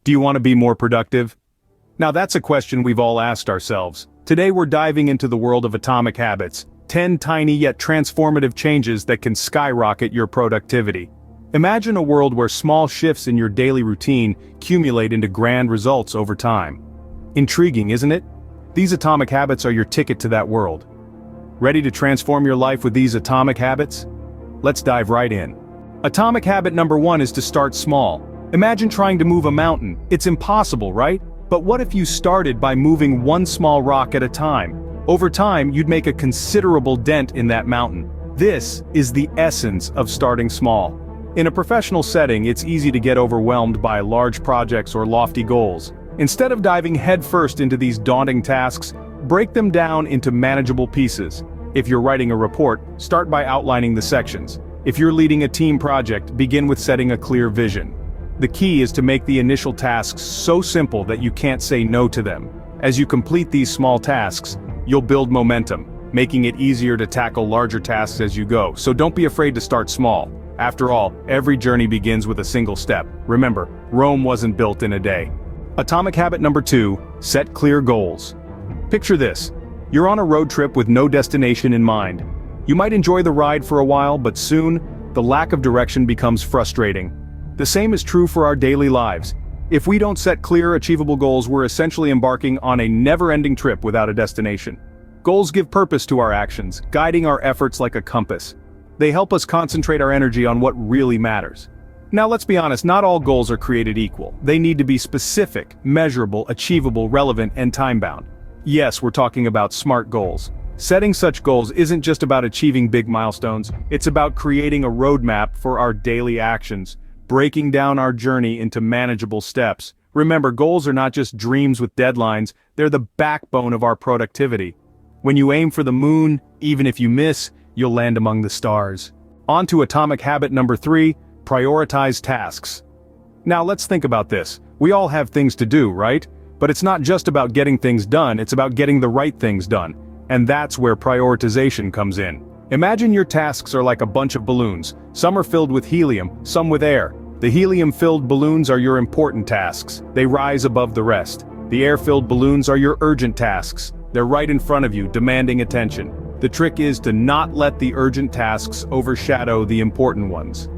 Do you want to be more productive? Now that's a question we've all asked ourselves. Today we're diving into the world of atomic habits, 10 tiny yet transformative changes that can skyrocket your productivity. Imagine a world where small shifts in your daily routine accumulate into grand results over time. Intriguing, isn't it? These atomic habits are your ticket to that world. Ready to transform your life with these atomic habits? Let's dive right in. Atomic habit number 1 is to start small. Imagine trying to move a mountain. It's impossible, right? But what if you started by moving one small rock at a time? Over time, you'd make a considerable dent in that mountain. This is the essence of starting small. In a professional setting, it's easy to get overwhelmed by large projects or lofty goals. Instead of diving headfirst into these daunting tasks, break them down into manageable pieces. If you're writing a report, start by outlining the sections. If you're leading a team project, begin with setting a clear vision. The key is to make the initial tasks so simple that you can't say no to them. As you complete these small tasks, you'll build momentum, making it easier to tackle larger tasks as you go. So don't be afraid to start small. After all, every journey begins with a single step. Remember, Rome wasn't built in a day. Atomic habit number 2, set clear goals. Picture this. You're on a road trip with no destination in mind. You might enjoy the ride for a while, but soon, the lack of direction becomes frustrating. The same is true for our daily lives. If we don't set clear, achievable goals, we're essentially embarking on a never-ending trip without a destination. Goals give purpose to our actions, guiding our efforts like a compass. They help us concentrate our energy on what really matters. Now let's be honest, not all goals are created equal. They need to be specific, measurable, achievable, relevant, and time-bound. Yes, we're talking about SMART goals. Setting such goals isn't just about achieving big milestones, it's about creating a roadmap for our daily actions, breaking down our journey into manageable steps. Remember, goals are not just dreams with deadlines, they're the backbone of our productivity. When you aim for the moon, even if you miss, you'll land among the stars. On to atomic habit number 3, prioritize tasks. Now let's think about this. We all have things to do, right? But it's not just about getting things done, it's about getting the right things done. And that's where prioritization comes in. Imagine your tasks are like a bunch of balloons. Some are filled with helium, some with air. The helium-filled balloons are your important tasks. They rise above the rest. The air-filled balloons are your urgent tasks. They're right in front of you, demanding attention. The trick is to not let the urgent tasks overshadow the important ones.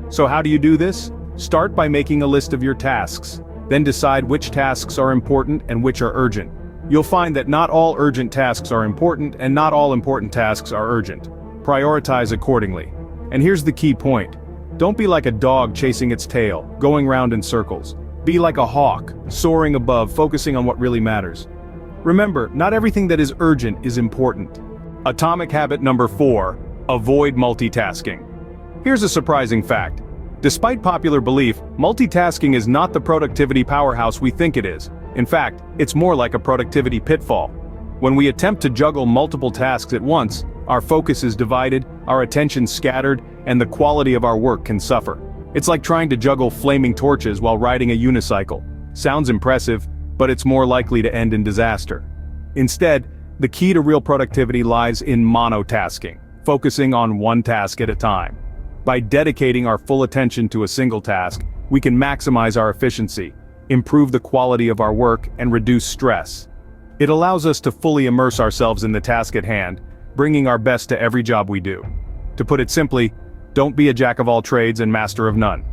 So how do you do this? Start by making a list of your tasks. Then decide which tasks are important and which are urgent. You'll find that not all urgent tasks are important and not all important tasks are urgent. Prioritize accordingly. And here's the key point. Don't be like a dog chasing its tail, going round in circles. Be like a hawk, soaring above, focusing on what really matters. Remember, not everything that is urgent is important. Atomic habit number 4, avoid multitasking. Here's a surprising fact. Despite popular belief, multitasking is not the productivity powerhouse we think it is. In fact, it's more like a productivity pitfall. When we attempt to juggle multiple tasks at once, our focus is divided, our attention scattered, and the quality of our work can suffer. It's like trying to juggle flaming torches while riding a unicycle. Sounds impressive, but it's more likely to end in disaster. Instead, the key to real productivity lies in monotasking, focusing on one task at a time. By dedicating our full attention to a single task, we can maximize our efficiency, improve the quality of our work, and reduce stress. It allows us to fully immerse ourselves in the task at hand, bringing our best to every job we do. To put it simply, don't be a jack of all trades and master of none.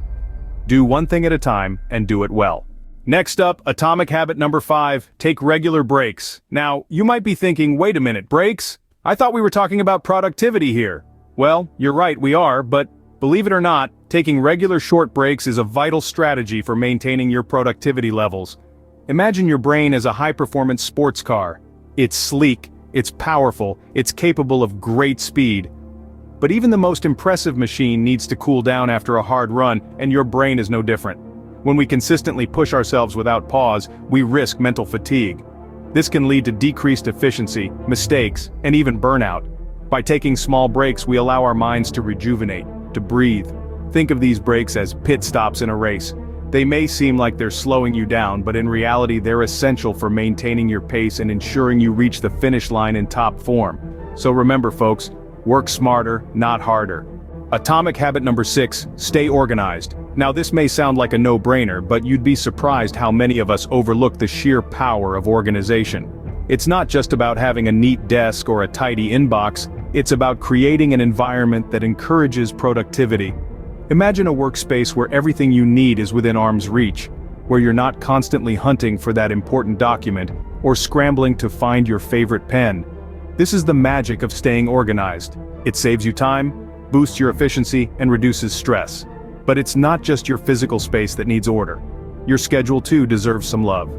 Do one thing at a time and do it well. Next up, atomic habit number 5, take regular breaks. Now, you might be thinking, wait a minute, breaks? I thought we were talking about productivity here. Well, you're right, we are, but believe it or not, taking regular short breaks is a vital strategy for maintaining your productivity levels. Imagine your brain as a high-performance sports car. It's sleek, it's powerful, it's capable of great speed. But even the most impressive machine needs to cool down after a hard run, and your brain is no different. When we consistently push ourselves without pause, we risk mental fatigue. This can lead to decreased efficiency, mistakes, and even burnout. By taking small breaks, we allow our minds to rejuvenate, to breathe. Think of these breaks as pit stops in a race. They may seem like they're slowing you down, but in reality they're essential for maintaining your pace and ensuring you reach the finish line in top form. So remember folks, work smarter, not harder. Atomic habit number 6, stay organized. Now this may sound like a no-brainer, but you'd be surprised how many of us overlook the sheer power of organization. It's not just about having a neat desk or a tidy inbox, it's about creating an environment that encourages productivity. Imagine a workspace where everything you need is within arm's reach, where you're not constantly hunting for that important document or scrambling to find your favorite pen. This is the magic of staying organized. It saves you time, boosts your efficiency, and reduces stress. But it's not just your physical space that needs order. Your schedule too deserves some love.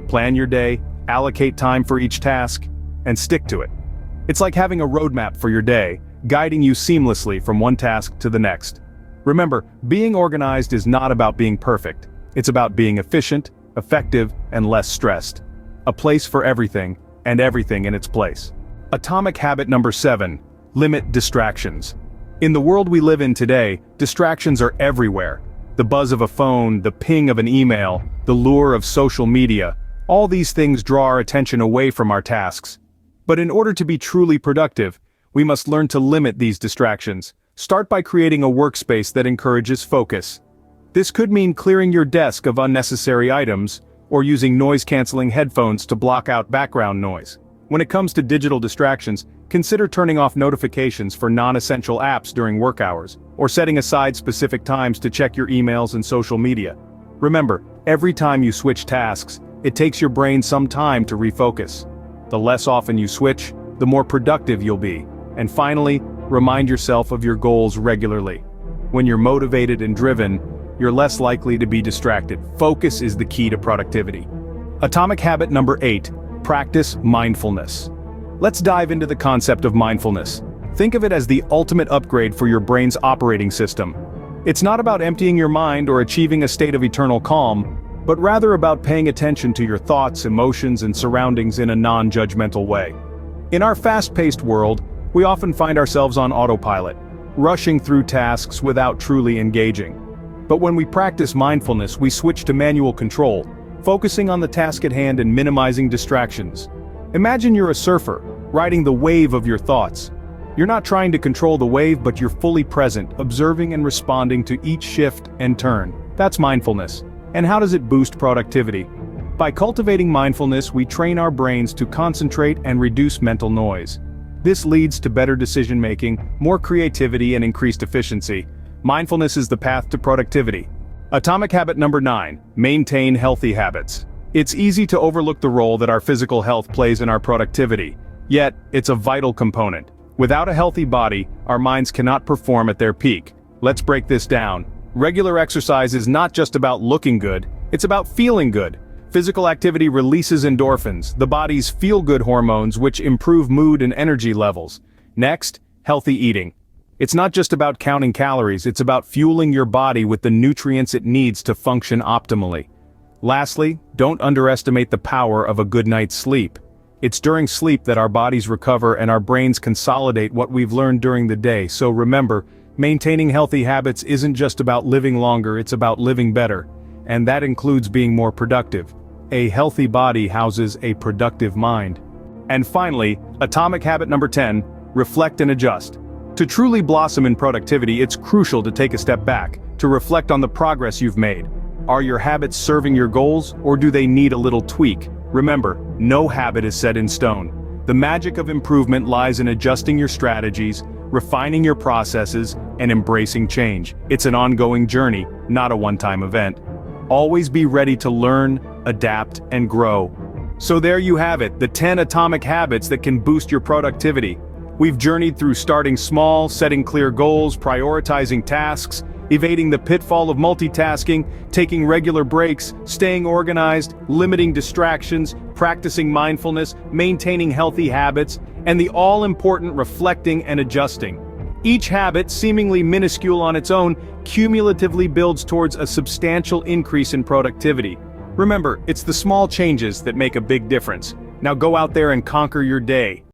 Plan your day, allocate time for each task, and stick to it. It's like having a roadmap for your day, guiding you seamlessly from one task to the next. Remember, being organized is not about being perfect. It's about being efficient, effective, and less stressed. A place for everything, and everything in its place. Atomic habit number 7, limit distractions. In the world we live in today, distractions are everywhere. The buzz of a phone, the ping of an email, the lure of social media, all these things draw our attention away from our tasks. But in order to be truly productive, we must learn to limit these distractions. Start by creating a workspace that encourages focus. This could mean clearing your desk of unnecessary items, or using noise-canceling headphones to block out background noise. When it comes to digital distractions, consider turning off notifications for non-essential apps during work hours, or setting aside specific times to check your emails and social media. Remember, every time you switch tasks, it takes your brain some time to refocus. The less often you switch, the more productive you'll be. And finally, remind yourself of your goals regularly. When you're motivated and driven, you're less likely to be distracted. Focus is the key to productivity. Atomic habit number 8, practice mindfulness. Let's dive into the concept of mindfulness. Think of it as the ultimate upgrade for your brain's operating system. It's not about emptying your mind or achieving a state of eternal calm, but rather about paying attention to your thoughts, emotions, and surroundings in a non-judgmental way. In our fast-paced world, we often find ourselves on autopilot, rushing through tasks without truly engaging. But when we practice mindfulness, we switch to manual control, focusing on the task at hand and minimizing distractions. Imagine you're a surfer, riding the wave of your thoughts. You're not trying to control the wave, but you're fully present, observing and responding to each shift and turn. That's mindfulness. And how does it boost productivity? By cultivating mindfulness, we train our brains to concentrate and reduce mental noise. This leads to better decision-making, more creativity, and increased efficiency. Mindfulness is the path to productivity. Atomic habit number 9, maintain healthy habits. It's easy to overlook the role that our physical health plays in our productivity, yet it's a vital component. Without a healthy body, our minds cannot perform at their peak. Let's break this down. Regular exercise is not just about looking good, it's about feeling good. Physical activity releases endorphins, the body's feel-good hormones, which improve mood and energy levels. Next, healthy eating. It's not just about counting calories, it's about fueling your body with the nutrients it needs to function optimally. Lastly, don't underestimate the power of a good night's sleep. It's during sleep that our bodies recover and our brains consolidate what we've learned during the day, so remember, maintaining healthy habits isn't just about living longer, it's about living better. And that includes being more productive. A healthy body houses a productive mind. And finally, atomic habit number 10, reflect and adjust. To truly blossom in productivity, it's crucial to take a step back, to reflect on the progress you've made. Are your habits serving your goals, or do they need a little tweak? Remember, no habit is set in stone. The magic of improvement lies in adjusting your strategies, refining your processes, and embracing change. It's an ongoing journey, not a one-time event. Always be ready to learn, adapt, and grow. So there you have it, the 10 atomic habits that can boost your productivity. We've journeyed through starting small, setting clear goals, prioritizing tasks, evading the pitfall of multitasking, taking regular breaks, staying organized, limiting distractions, practicing mindfulness, maintaining healthy habits, and the all-important reflecting and adjusting. Each habit, seemingly minuscule on its own, cumulatively builds towards a substantial increase in productivity. Remember, it's the small changes that make a big difference. Now go out there and conquer your day.